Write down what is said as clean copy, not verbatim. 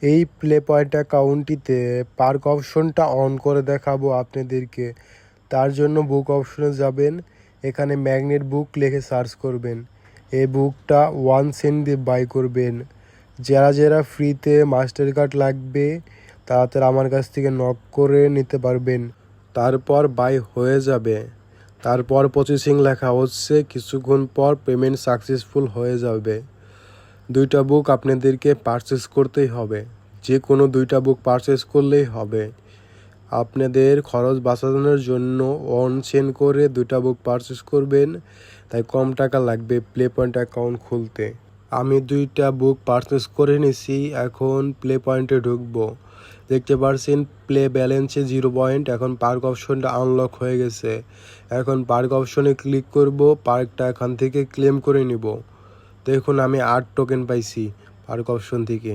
এই play point অ্যাকাউন্টটিতে park অপশনটা on করে দেখাবো আপনাদেরকে। তার জন্য বুক অপশনে যাবেন, এখানে ম্যাগনেট বুক লিখে সার্চ করবেন। এই বুকটা 1 সেন্ট দিয়ে বাই করবেন। যারা যারা ফ্রিতে মাস্টার কার্ড লাগবে তাড়াতাড়ি আমার কাছ থেকে নক করে নিতে পারবেন। তারপর বাই হয়ে যাবে। তারপর প্রসেসিং লেখা হচ্ছে, কিছুক্ষণ পর পেমেন্ট সাকসেসফুল হয়ে যাবে। দুইটা বুক আপনাদেরকে পারচেস করতেই হবে, যে কোনো দুইটা বুক পারচেস করলেই হবে। আপনাদের খরচ বাঁচানোর জন্য 1 সেন্ট করে দুইটা বুক পারচেস করবেন, তাই কম টাকা লাগবে প্লে পয়েন্ট অ্যাকাউন্ট খুলতে। আমি দুইটা বুক পারচেস করে নিছি, এখন প্লে পয়েন্টে ঢুকবো। দেখতে পাচ্ছেন প্লে ব্যালেন্সে 0 পয়েন্ট। এখন পার্ক অপশনটা আনলক হয়ে গেছে। এখন পার্ক অপশনে ক্লিক করব, পার্কটা এখান থেকে ক্লেম করে নিব। দেখুন আমি 8 টোকেন পাইছি পার্ক অপশন থেকে।